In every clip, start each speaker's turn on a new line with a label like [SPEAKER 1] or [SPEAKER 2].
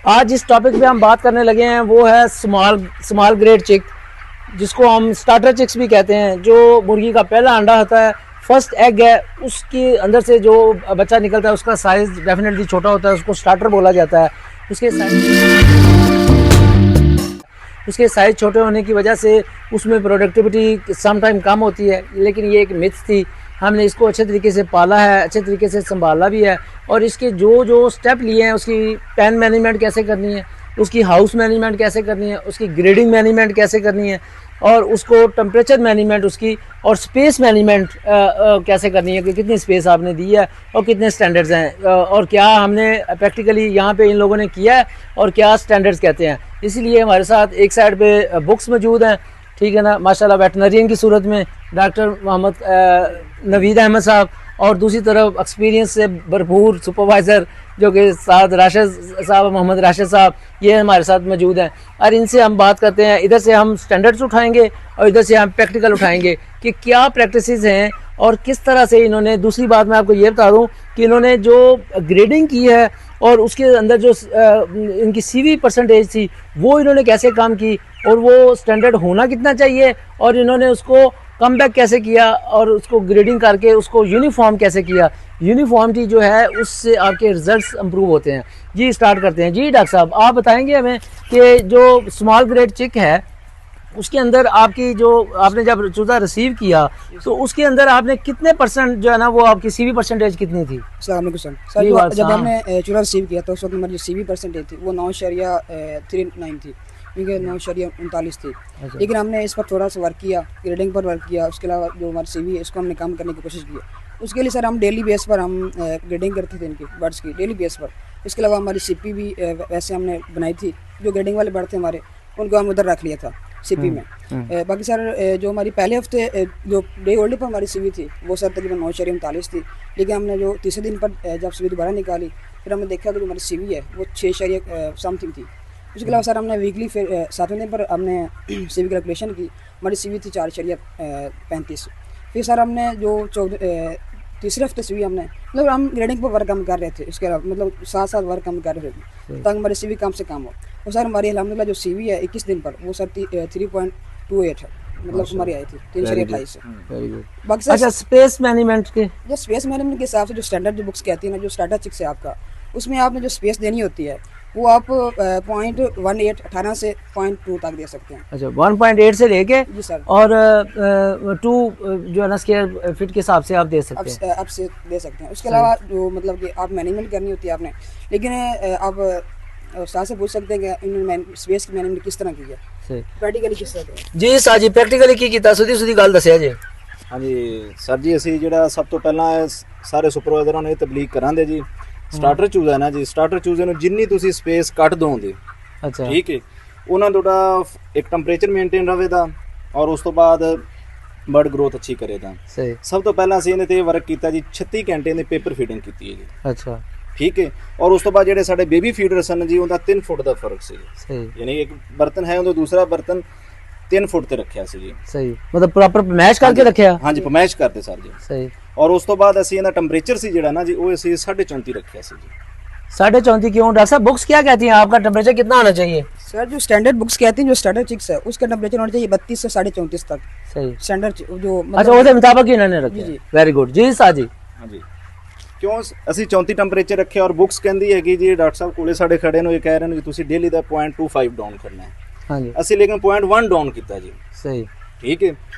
[SPEAKER 1] आज जिस टॉपिक पे हम बात करने लगे हैं वो है स्मॉल ग्रेड चिक, जिसको हम स्टार्टर चिक्स भी कहते हैं। जो मुर्गी का पहला अंडा होता है, फर्स्ट एग है, उसके अंदर से जो बच्चा निकलता है उसका साइज़ डेफिनेटली छोटा होता है, उसको स्टार्टर बोला जाता है। उसके साइज़ छोटे होने की वजह से उसमें प्रोडक्टिविटी सम टाइम कम होती है, लेकिन ये एक मिथ थी। हमने इसको अच्छे तरीके से पाला है, अच्छे तरीके से संभाला भी है, और इसके जो स्टेप लिए हैं, उसकी पेन मैनेजमेंट कैसे करनी है, उसकी हाउस मैनेजमेंट कैसे करनी है, उसकी ग्रेडिंग मैनेजमेंट कैसे करनी है, और उसको टेम्परेचर मैनेजमेंट उसकी, और स्पेस मैनेजमेंट कैसे करनी है कि कितनी स्पेस आपने दी है और कितने स्टैंडर्ड्स हैं, और क्या हमने प्रैक्टिकली यहाँ पे इन लोगों ने किया है और क्या स्टैंडर्ड्स कहते हैं। इसीलिए हमारे साथ एक साइड पे बुक्स मौजूद हैं, ठीक है ना, माशाल्लाह वेटनरियन की सूरत में डॉक्टर मोहम्मद नवीद अहमद साहब, और दूसरी तरफ एक्सपीरियंस से भरपूर सुपरवाइज़र जो कि साथ राशिद साहब, मोहम्मद राशिद साहब, ये हमारे साथ मौजूद हैं। और इनसे हम बात करते हैं, इधर से हम स्टैंडर्ड्स उठाएंगे और इधर से हम प्रैक्टिकल उठाएंगे कि क्या प्रैक्टिसेस हैं और किस तरह से इन्होंने। दूसरी बात मैं आपको ये बता दूं कि इन्होंने जो ग्रेडिंग की है और उसके अंदर जो इनकी सीवी परसेंटेज थी वो इन्होंने कैसे काम की, और वो स्टैंडर्ड होना कितना चाहिए, और इन्होंने उसको कम बैक कैसे किया, और उसको ग्रेडिंग करके उसको यूनिफॉर्म कैसे किया। यूनिफॉर्मिटी जो है उससे आपके रिजल्ट्स इंप्रूव होते हैं। जी स्टार्ट करते हैं। जी डॉक्टर साहब, आप बताएंगे हमें कि जो स्मॉल ग्रेड चिक है उसके अंदर आपकी जो आपने जब चूजा रिसीव किया तो उसके अंदर आपने कितने परसेंट जो है ना वो आपकी सीवी परसेंटेज कितनी थी?
[SPEAKER 2] सर जब हमने चूजा रिसीव किया तो उस वक्त हमारी जो सीवी परसेंटेज थी वो 9.39 थी, क्योंकि 9.39 थी। लेकिन हमने इस पर थोड़ा सा वर्क किया, ग्रेडिंग पर वर्क किया। उसके अलावा जो हमारी सीवी है इसको हमने कम करने की कोशिश की। उसके लिए सर हम डेली बेस पर हम ग्रेडिंग करते थे इनकी बर्ड्स की, डेली बेस पर। इसके अलावा हमारी सीपी भी वैसे हमने बनाई थी। जो ग्रेडिंग वाले बर्ड थे हमारे उनको हम उधर रख लिया था सीपी में। बाकी सर जो हमारी पहले हफ्ते जो डे ओल्ड पर हमारी सीवी थी वो सर तकरीबन 9.39 थी। लेकिन हमने जो तीसरे दिन पर जब सीवी दोबारा निकाली फिर हमने देखा कि जो हमारी सीवी है वो 6 समथिंग थी। उसके अलावा सर हमने वीकली फिर 7वें दिन पर हमने सीवी कैलकुलेशन की, हमारी सीवी थी 4.35। फिर सर हमने जो तीसरे हफ्ते सीवी हमने मतलब हम ग्रेडिंग पर वर्क हम कर रहे थे, इसके अलावा मतलब साथ वर्क हम कर रहे थे ताकि हमारी सीवी कम से कम हो। और सर हमारी अल्हम्दुलिल्लाह जो सीवी है 21 दिन पर वो सर 3.28 है, मतलब हमारी आई थी 328 से। बाकी सर
[SPEAKER 1] अच्छा, स्पेस मैनेजमेंट के
[SPEAKER 2] जो स्पेस मैनेजमेंट के हिसाब से जो स्टैंडर्ड जो बुक्स कहती है ना, जो स्टार्टर चिक्स है आपका, उसमें आपने जो स्पेस देनी होती है वो आप 0.18 से 0.2 तक दे सकते हैं।
[SPEAKER 1] अच्छा, 1.8 से लेके
[SPEAKER 2] जी सर,
[SPEAKER 1] और 2 जो है ना स्क्वायर फीट के हिसाब से आप दे सकते हैं।
[SPEAKER 2] आप से दे सकते हैं। उसके अलावा जो मतलब कि आप मैनेजमेंट करनी होती है आपने, लेकिन आप उस्ताद से पूछ सकते हैं कि इन्होंने स्पेस की मैनेजमेंट किस तरह की है, प्रैक्टिकली किस तरह की है।
[SPEAKER 1] जी साजी प्रैक्टिकली की कीता सुधी गल दसिया जी।
[SPEAKER 3] हाँ जी सर जी, ਅਸੀਂ ਜਿਹੜਾ ਸਭ ਤੋਂ ਪਹਿਲਾਂ ਸਾਰੇ ਸੁਪਰਵਾਈਜ਼ਰਾਂ ਨੂੰ ਇਹ ਤਬਲੀਗ ਕਰਾਂਦੇ ਜੀ, ਸਟਾਰਟਰ ਚੂਜ਼ ਹੈ ਨਾ ਜੀ, ਸਟਾਰਟਰ ਚੂਜ਼ ਨੂੰ ਜਿੰਨੀ ਤੁਸੀਂ ਸਪੇਸ ਕੱਟ ਦੋਗੇ,
[SPEAKER 1] ਅੱਛਾ
[SPEAKER 3] ਠੀਕ ਹੈ, ਉਹਨਾਂ ਤੁਹਾਡਾ ਇੱਕ ਟੈਂਪਰੇਚਰ ਮੇਨਟੇਨ ਰਹੇਗਾ ਔਰ ਉਸ ਤੋਂ ਬਾਅਦ ਬਰਡ ਗਰੋਥ ਅੱਛੀ ਕਰੇਗਾ।
[SPEAKER 1] ਸਹੀ।
[SPEAKER 3] ਸਭ ਤੋਂ ਪਹਿਲਾਂ ਅਸੀਂ ਇਹਨੇ ਤੇ ਵਰਕ ਕੀਤਾ ਜੀ, 36 ਘੰਟੇ ਦੀ ਪੇਪਰ ਫੀਡਿੰਗ ਕੀਤੀ ਹੈ ਜੀ।
[SPEAKER 1] ਅੱਛਾ
[SPEAKER 3] ਠੀਕ ਹੈ। ਔਰ ਉਸ ਤੋਂ ਬਾਅਦ ਜਿਹੜੇ ਸਾਡੇ ਬੇਬੀ ਫੀਡਰ ਸਨ ਜੀ ਉਹਦਾ 3 ਫੁੱਟ ਦਾ ਫਰਕ ਸੀ।
[SPEAKER 1] ਸਹੀ।
[SPEAKER 3] ਯਾਨੀ ਇੱਕ ਬਰਤਨ ਹੈ ਉਹਦਾ ਦੂਸਰਾ ਬਰਤਨ 3 ਫੁੱਟ ਤੇ ਰੱਖਿਆ ਸੀ ਜੀ।
[SPEAKER 1] ਸਹੀ, ਮਤਲਬ ਪ੍ਰੋਪਰ ਮੈਸ਼ ਕਰਕੇ ਰੱਖਿਆ।
[SPEAKER 3] ਹਾਂਜੀ ਪਮੈਸ਼ ਕਰਦੇ ਸਰ ਜੀ।
[SPEAKER 1] ਸਹੀ।
[SPEAKER 3] ਔਰ ਉਸ ਤੋਂ ਬਾਅਦ ਅਸੀਂ ਇਹਦਾ ਟੈਂਪਰੇਚਰ ਸੀ ਜਿਹੜਾ ਨਾ जी वो ਅਸੀਂ 34.5 ਰੱਖਿਆ ਸੀ जी।
[SPEAKER 1] 34.5 क्यों डॉक्टर साहब? बुक्स क्या कहती हैं आपका टेम्परेचर कितना होना चाहिए?
[SPEAKER 2] सर जो स्टैंडर्ड बुक्स कहती हैं जो स्टार्टर चिक्स है उसका टेम्परेचर होना चाहिए 32 से 34.5 तक।
[SPEAKER 1] सही।
[SPEAKER 2] स्टैंडर्ड जो
[SPEAKER 1] अच्छा, उसके मुताबिक इन्होंने रखा।
[SPEAKER 2] जी।
[SPEAKER 1] वेरी गुड जी साजी।
[SPEAKER 3] हाँ जी, ਕਿਉਂ ਅਸੀਂ 34 ਟੈਂਪਰੇਚਰ ਰੱਖਿਆ ਔਰ ਬੁੱਕਸ ਕਹਿੰਦੀ ਹੈਗੀ ਜੀ ਡਾਕਟਰ ਸਾਹਿਬ ਕੋਲੇ ਸਾਡੇ ਖੜੇ ਨੂੰ ਇਹ ਕਹਿ ਰਹੇ ਨੇ ਕਿ ਤੁਸੀਂ ਡੇਲੀ ਦਾ 0.25 ਡਾਊਨ ਕਰਨਾ ਹੈ।
[SPEAKER 1] हाँ जी।
[SPEAKER 3] ਅਸੀਂ ਲੇਕਿਨ 0.1 ਡਾਊਨ ਕੀਤਾ ਜੀ।
[SPEAKER 1] सही।
[SPEAKER 3] ਠੀਕ ਹੈ।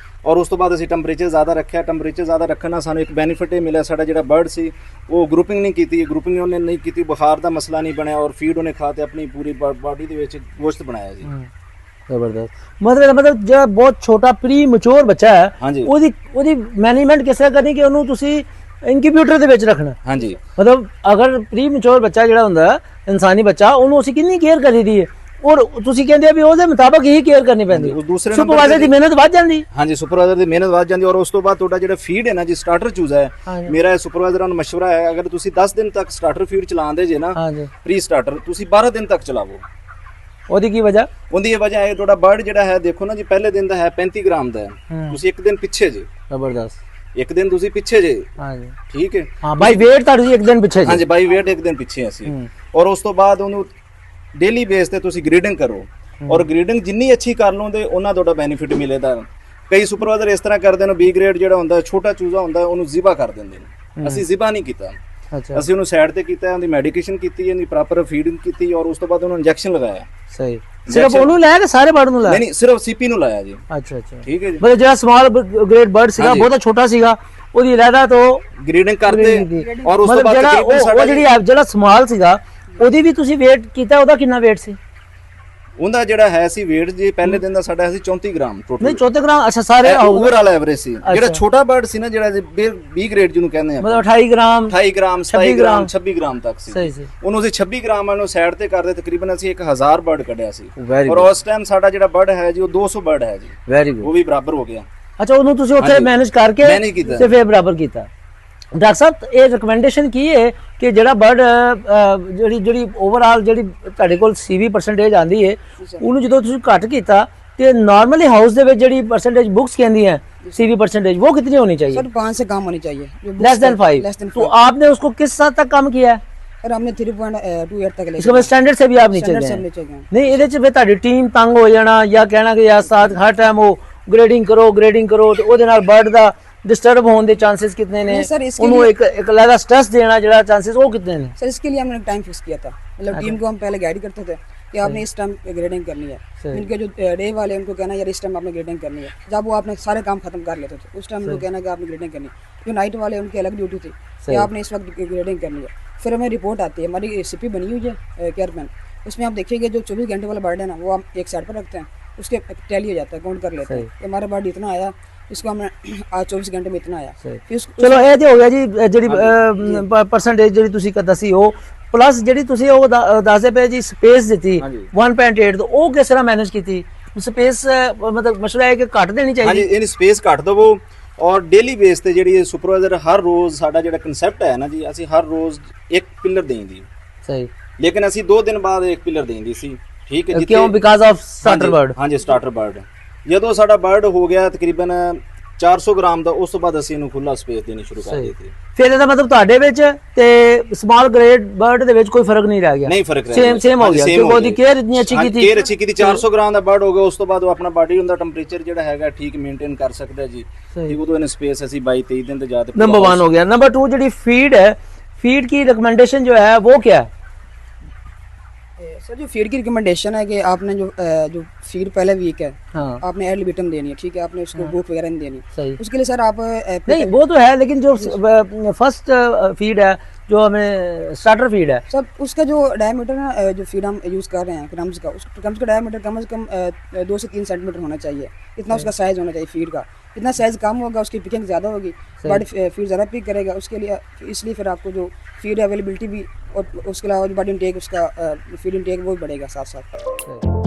[SPEAKER 3] ਔਰ ਉਸ ਤੋਂ ਬਾਅਦ ਅਸੀਂ ਟੈਂਪਰੇਚਰ ਜ਼ਿਆਦਾ ਰੱਖਿਆ। ਟੈਂਪਰੇਚਰ ਜ਼ਿਆਦਾ ਰੱਖਣ ਨਾਲ ਸਾਨੂੰ ਇੱਕ ਬੈਨੀਫਿਟ ਇਹ ਮਿਲਿਆ, ਸਾਡਾ ਜਿਹੜਾ ਬਰਡ ਸੀ ਉਹ ਗਰੁੱਪਿੰਗ ਨਹੀਂ ਕੀਤੀ, ਗਰੁੱਪਿੰਗ ਉਹਨੇ ਨਹੀਂ ਕੀਤੀ, ਬੁਖਾਰ ਦਾ ਮਸਲਾ ਨਹੀਂ ਬਣਿਆ ਔਰ ਫੀਡ ਉਹਨੇ ਖਾ ਤੇ ਆਪਣੀ ਪੂਰੀ ਬਾਡੀ ਦੇ ਵਿੱਚ ਗੋਸ਼ਤ ਬਣਾਇਆ ਜੀ।
[SPEAKER 1] जबरदस्त। मतलब जो बहुत छोटा प्री मैच्योर बच्चा है
[SPEAKER 3] हाँ जी।
[SPEAKER 1] ਉਹਦੀ ਮੈਨੇਜਮੈਂਟ ਕਿਸ ਤਰ੍ਹਾਂ ਕਰਨੀ ਕਿ ਉਹਨੂੰ ਤੁਸੀਂ ਇਨਕਿਊਬੇਟਰ ਦੇ ਵਿੱਚ ਰੱਖਣਾ।
[SPEAKER 3] ਹਾਂਜੀ।
[SPEAKER 1] ਮਤਲਬ ਅਗਰ ਪ੍ਰੀ ਮੈਚੁਰ ਬੱਚਾ ਜਿਹੜਾ ਹੁੰਦਾ ਇਨਸਾਨੀ ਬੱਚਾ ਉਹਨੂੰ ਅਸੀਂ ਕਿੰਨੀ ਕੇਅਰ ਕਰੀਦੀ ਹੈ, ਔਰ ਤੁਸੀਂ ਕਹਿੰਦੇ ਆ ਵੀ ਉਹਦੇ ਮੁਤਾਬਕ ਹੀ ਕੇਅਰ ਕਰਨੀ ਪੈਂਦੀ।
[SPEAKER 3] ਦੂਸਰੇ
[SPEAKER 1] ਸੁਪਰਵਾਈਜ਼ਰ ਦੀ ਮਿਹਨਤ ਵੱਧ ਜਾਂਦੀ।
[SPEAKER 3] ਹਾਂਜੀ, ਸੁਪਰਵਾਈਜ਼ਰ ਦੀ ਮਿਹਨਤ ਵੱਧ ਜਾਂਦੀ। ਔਰ ਉਸ ਤੋਂ ਬਾਅਦ ਤੁਹਾਡਾ ਜਿਹੜਾ ਫੀਡ ਹੈ ਨਾ ਜੀ, ਸਟਾਰਟਰ ਚੂਜ਼ ਹੈ, ਮੇਰਾ ਸੁਪਰਵਾਈਜ਼ਰਾਂ ਨੂੰ ਮਸ਼ਵਰਾ ਹੈ ਅਗਰ ਤੁਸੀਂ 10 ਦਿਨ ਤੱਕ ਸਟਾਰਟਰ ਫੀਡ ਚਲਾਉਂਦੇ ਜੇ ਨਾ, ਪ੍ਰੀ ਸਟਾਰਟਰ, ਤੁਸੀਂ 12 ਦਿਨ ਤੱਕ ਚਲਾਵੋ।
[SPEAKER 1] ਉਹਦੀ ਕੀ ਵਜ੍ਹਾ?
[SPEAKER 3] ਉਹਦੀ ਇਹ ਵਜ੍ਹਾ ਹੈ ਤੁਹਾਡਾ ਬਰਡ ਜਿਹੜਾ ਹੈ ਦੇਖੋ ਨਾ ਜੀ, ਪਹਿਲੇ ਦਿਨ ਦਾ ਹੈ 35 ਗ੍ਰਾਮ ਦਾ ਹੈ, ਤੁਸੀਂ ਇੱਕ ਦਿਨ ਪਿੱਛੇ ਜੇ।
[SPEAKER 1] ਜ਼ਬਰਦਸਤ।
[SPEAKER 3] ਇੱਕ ਦਿਨ ਤੁਸੀਂ ਪਿੱਛੇ ਜੇ।
[SPEAKER 1] ਹਾਂਜੀ
[SPEAKER 3] ਠੀਕ ਹੈ।
[SPEAKER 1] ਹਾਂ ਬਾਈ ਵੇਟ ਤੁਹਾਡੀ ਇੱਕ ਦਿਨ ਪਿੱਛੇ।
[SPEAKER 3] ਹਾਂਜੀ ਬਾਈ ਵੇਟ ਇੱਕ ਦਿਨ ਪਿੱਛੇ ਅਸੀਂ। ਔਰ ਉਸ ਤੋਂ ਬਾਅਦ ਉਹਨੂੰ ਡੇਲੀ ਬੇਸ ਤੇ ਤੁਸੀਂ ਗ੍ਰੇਡਿੰਗ ਕਰੋ ਔਰ ਗ੍ਰੇਡਿੰਗ ਜਿੰਨੀ ਅੱਛੀ ਕਰ ਲਓਗੇ ਉਹਨਾਂ ਤੁਹਾਡਾ ਬੈਨੀਫਿਟ ਮਿਲੇਗਾ। ਕਈ ਸੁਪਰਵਾਈਜ਼ਰ ਇਸ ਤਰ੍ਹਾਂ ਕਰਦੇ ਨੇ, ਬੀ ਗ੍ਰੇਡ ਜਿਹੜਾ ਹੁੰਦਾ ਛੋਟਾ ਚੂਜ਼ਾ ਹੁੰਦਾ ਉਹਨੂੰ ਜ਼ਿਬਾ ਕਰ ਦਿੰਦੇ ਨੇ। ਅਸੀਂ ਜ਼ਿਬਾ ਨਹੀਂ ਕੀਤਾ,
[SPEAKER 1] ਅੱਛਾ
[SPEAKER 3] ਅਸੀਂ ਉਹਨੂੰ ਸਾਈਡ ਤੇ ਕੀਤਾ, ਉਹਦੀ ਮੈਡੀਕੇਸ਼ਨ ਕੀਤੀ, ਉਹਦੀ ਪ੍ਰੋਪਰ ਫੀਡਿੰਗ ਕੀਤੀ ਔਰ ਉਸ ਤੋਂ ਬਾਅਦ ਉਹਨੂੰ ਇੰਜੈਕਸ਼ਨ ਲਗਾਇਆ।
[SPEAKER 1] ਸਹੀ, ਸਿਰਫ ਉਹਨੂੰ ਲਾਇਆ ਕਿ ਸਾਰੇ ਬਰਡ ਨੂੰ ਲਾਇਆ?
[SPEAKER 3] ਨਹੀਂ, ਸਿਰਫ ਸੀਪੀ ਨੂੰ ਲਾਇਆ ਜੀ।
[SPEAKER 1] ਅੱਛਾ ਅੱਛਾ,
[SPEAKER 3] ਠੀਕ ਹੈ ਜੀ।
[SPEAKER 1] ਮਤਲਬ ਜਿਹੜਾ ਸਮਾਲ ਗ੍ਰੇਡ ਬਰਡ ਸੀਗਾ, ਬਹੁਤਾ ਛੋਟਾ ਸੀਗਾ, ਉਹਦੀ ਲੈਦਾ ਤੋਂ
[SPEAKER 3] ਗ੍ਰੇਡਿੰਗ ਕਰਦੇ ਔਰ ਉਸ ਤੋਂ ਬਾਅਦ
[SPEAKER 1] ਤਕਰੀਬਨ ਸਾਡਾ ਜਿਹੜਾ ਸਮਾਲ ਸੀਗਾ ਉਹਦੀ ਵੀ ਤੁਸੀਂ weight ਕੀਤਾ, ਉਹਦਾ ਕਿੰਨਾ weight ਸੀ?
[SPEAKER 3] ਉਹਦਾ ਜਿਹੜਾ ਹੈ ਸੀ weight ਜੀ ਪਹਿਲੇ ਦਿਨ ਦਾ ਸਾਡਾ ਸੀ 34 ਗ੍ਰਾਮ ਟੋਟਲ।
[SPEAKER 1] ਨਹੀਂ 34 ਗ੍ਰਾਮ, ਅੱਛਾ ਸਾਰੇ
[SPEAKER 3] ਓਵਰਆਲ ਐਵਰੇਜ ਸੀ। ਜਿਹੜਾ ਛੋਟਾ ਬਰਡ ਸੀ ਨਾ, ਜਿਹੜਾ ਬੀ ਗ੍ਰੇਡ ਜਿਹਨੂੰ ਕਹਿੰਦੇ ਆ,
[SPEAKER 1] ਮਤਲਬ 28 ਗ੍ਰਾਮ
[SPEAKER 3] 28 ਗ੍ਰਾਮ 27 ਗ੍ਰਾਮ 26 ਗ੍ਰਾਮ ਤੱਕ ਸੀ।
[SPEAKER 1] ਸਹੀ ਸੀ।
[SPEAKER 3] ਉਹਨੂੰ ਅਸੀਂ 26 ਗ੍ਰਾਮ ਵਾਲ ਨੂੰ ਸਾਈਡ ਤੇ ਕਰਦੇ, ਤਕਰੀਬਨ ਅਸੀਂ 1000 ਬਰਡ ਕੱਢਿਆ ਸੀ।
[SPEAKER 1] Very
[SPEAKER 3] ਔਰ ਉਸ ਟਾਈਮ ਸਾਡਾ ਜਿਹੜਾ ਬਰਡ ਹੈ ਜੀ ਉਹ 200 ਬਰਡ ਹੈ ਜੀ।
[SPEAKER 1] Very good.
[SPEAKER 3] ਉਹ ਵੀ ਬਰਾਬਰ ਹੋ ਗਿਆ।
[SPEAKER 1] ਅੱਛਾ, ਉਹਨੂੰ ਤੁਸੀਂ ਉੱਥੇ ਮੈਨੇਜ ਕਰਕੇ ਤੇ ਫਿਰ ਬਰਾਬਰ ਕੀਤਾ। ਡਾਕਟਰ ਸਾਹਿਬ, ਇਹ ਰਿਕਮੈਂਡੇਸ਼ਨ ਕੀ ਹੈ ਕਿ ਜਿਹੜਾ ਬਰਡ ਜਿਹੜੀ ਓਵਰਆਲ ਜਿਹੜੀ ਤੁਹਾਡੇ ਕੋਲ ਸੀਵੀ ਪਰਸੈਂਟੇਜ ਆਂਦੀ ਹੈ, ਉਹਨੂੰ ਜਦੋਂ ਤੁਸੀਂ ਘੱਟ ਕੀਤਾ ਤੇ ਨਾਰਮਲੀ ਹਾਊਸ ਦੇ ਵਿੱਚ ਜਿਹੜੀ ਪਰਸੈਂਟੇਜ ਬੁक्स कहती हैं सीवी परसेंटेज, वो कितनी होनी चाहिए?
[SPEAKER 2] सर 5 से कम होनी चाहिए,
[SPEAKER 1] लेस देन 5। तो आपने उसको किस हद तक कम किया है?
[SPEAKER 2] सर हमने 3.28 तक ले
[SPEAKER 1] इसका स्टैंडर्ड से भी आप नीचे गए? नहीं, ਇਹਦੇ ਚ ਫਿਰ ਤੁਹਾਡੀ ਟੀਮ ਤੰਗ ਹੋ ਜਾਣਾ ਜਾਂ ਕਹਿਣਾ ਕਿ ਯਾਰ ਸਾਥ ਹਰ ਟਾਈਮ ਉਹ ਗ੍ਰੇਡਿੰਗ ਕਰੋ ਤੇ ਉਹਦੇ ਨਾਲ ਬਰਡ ਦਾ डिस्टर्ब होने के चांसेस कितने ने? उन्होंने एक अलग स्ट्रेस देना जरा चांसेस वो कितने ने?
[SPEAKER 2] सर इसके लिए हमने टाइम फिक्स किया था, मतलब टीम को हम पहले गाइड करते थे कि आपने इस टाइम ग्रेडिंग करनी है। इनके जो डे वाले उनको कहना यार इस टाइम आपने ग्रेडिंग करनी है, जब वो आपने सारे काम खत्म कर लेते थे उस टाइम उनको कहना कि आपने ग्रेडिंग करनी है। जो नाइट वाले उनकी अलग ड्यूटी थी कि आपने इस वक्त ग्रेडिंग करनी है। फिर हमें रिपोर्ट आती है, हमारी रेसिपी बनी हुई है केयरमैन, उसमें आप देखिएगा जो 24 घंटे वाला बर्ड है ना, वो हम एक साइड पर रखते हैं, उसके टैली हो जाता है, काउंट कर लेते हैं कि हमारा बर्ड इतना आया, इसको हमने आज 24 घंटे में इतना आया।
[SPEAKER 1] चलो ਇਹ ਤੇ ਹੋ ਗਿਆ ਜੀ ਜਿਹੜੀ ਪਰਸੈਂਟੇਜ ਜਿਹੜੀ ਤੁਸੀਂ ਦੱਸੀ ਉਹ, ਪਲੱਸ ਜਿਹੜੀ ਤੁਸੀਂ ਉਹ ਦੱਸਦੇ ਪਏ ਜੀ ਸਪੇਸ ਦਿੱਤੀ 1.8 ਤੋਂ, ਉਹ ਕਿਸ ਤਰ੍ਹਾਂ ਮੈਨੇਜ ਕੀਤੀ? ਸਪੇਸ ਮਤਲਬ ਮਸਲਾ ਹੈ ਕਿ ਘੱਟ ਦੇਣੀ ਚਾਹੀਦੀ?
[SPEAKER 3] ਹਾਂਜੀ, ਇਹਨੀ ਸਪੇਸ ਘੱਟ ਦਵੋ ਔਰ ਡੇਲੀ ਬੇਸ ਤੇ ਜਿਹੜੀ ਸੁਪਰਵਾਈਜ਼ਰ ਹਰ ਰੋਜ਼ ਸਾਡਾ ਜਿਹੜਾ ਕਨਸੈਪਟ ਹੈ ਨਾ ਜੀ, ਅਸੀਂ ਹਰ ਰੋਜ਼ ਇੱਕ ਪਿਲਰ ਦੇਂਦੀ।
[SPEAKER 1] ਸਹੀ,
[SPEAKER 3] ਲੇਕਿਨ ਅਸੀਂ 2 ਦਿਨ ਬਾਅਦ ਇੱਕ ਪਿਲਰ ਦੇਂਦੀ ਸੀ। ਠੀਕ ਹੈ ਜੀ,
[SPEAKER 1] ਕਿਉਂ? Because of starter bird.
[SPEAKER 3] ਹਾਂਜੀ, ਸਟਾਰਟਰ ਬਰਡ ਜਦੋਂ ਸਾਡਾ ਬਰਡ ਹੋ ਗਿਆ ਤਕਰੀਬਨ 400 ਗ੍ਰਾਮ ਦਾ, ਉਸ ਤੋਂ ਬਾਅਦ ਅਸੀਂ ਇਹਨੂੰ ਖੁੱਲਾ ਸਪੇਸ ਦੇਣੀ ਸ਼ੁਰੂ ਕਰ ਦਿੱਤੀ।
[SPEAKER 1] ਫਿਰ ਇਹਦਾ ਮਤਲਬ ਤੁਹਾਡੇ ਵਿੱਚ ਤੇ ਸਮਾਲ ਗ੍ਰੇਡ ਬਰਡ ਦੇ ਵਿੱਚ ਕੋਈ ਫਰਕ ਨਹੀਂ ਰਹਿ ਗਿਆ?
[SPEAKER 3] ਨਹੀਂ, ਫਰਕ ਰਹਿ ਗਿਆ,
[SPEAKER 1] ਸੇਮ ਹੋ ਗਿਆ ਕਿਉਂਕਿ ਉਹਦੀ ਕੇਅਰ ਇਤਨੀ ਅੱਛੀ ਕੀਤੀ।
[SPEAKER 3] ਕੇਅਰ ਅੱਛੀ ਕੀਤੀ, 400 ਗ੍ਰਾਮ ਦਾ ਬਰਡ ਹੋ ਗਿਆ, ਉਸ ਤੋਂ ਬਾਅਦ ਉਹ ਆਪਣਾ ਬਾਡੀ ਹੁੰਦਾ ਟੈਂਪਰੇਚਰ ਜਿਹੜਾ ਹੈਗਾ ਠੀਕ ਮੇਨਟੇਨ ਕਰ ਸਕਦਾ ਜੀ। ਠੀਕ, ਉਦੋਂ ਇਹਨੇ ਸਪੇਸ ਅਸੀਂ 22-23 दिन ਤੇ ਜਾ ਕੇ
[SPEAKER 1] नंबर 1 हो गया। नंबर 2 ਜਿਹੜੀ फीड है, फीड की रिकमेंडेशन जो है वो क्या है?
[SPEAKER 2] सर जो फीड की रिकमेंडेशन है कि आपने जो फीड पहले वीक है,
[SPEAKER 1] हाँ।
[SPEAKER 2] आपने एड लिबिटम देनी है, ठीक है, आपने उसको भूख वगैरह नहीं देनी।
[SPEAKER 1] सही।
[SPEAKER 2] उसके लिए सर आप
[SPEAKER 1] नहीं वो तो है, लेकिन जो फर्स्ट फीड है जो हमें स्टार्टर फीड है,
[SPEAKER 2] सब उसका जो डायमीटर है, जो फीड हम यूज़ कर रहे हैं क्रम्स का, उस क्रम्स का डायमीटर कम से कम 2 से 3 सेंटीमीटर होना चाहिए, इतना उसका साइज़ होना चाहिए फीड का। इतना साइज़ कम होगा उसकी पिकिंग ज़्यादा होगी, बट फीड ज़्यादा पिक करेगा, उसके लिए इसलिए फिर आपको जो फीड अवेलेबिलिटी भी और उसके अलावा जो बॉडी इनटेक उसका फीड इनटेक वो भी बढ़ेगा साथ साथ।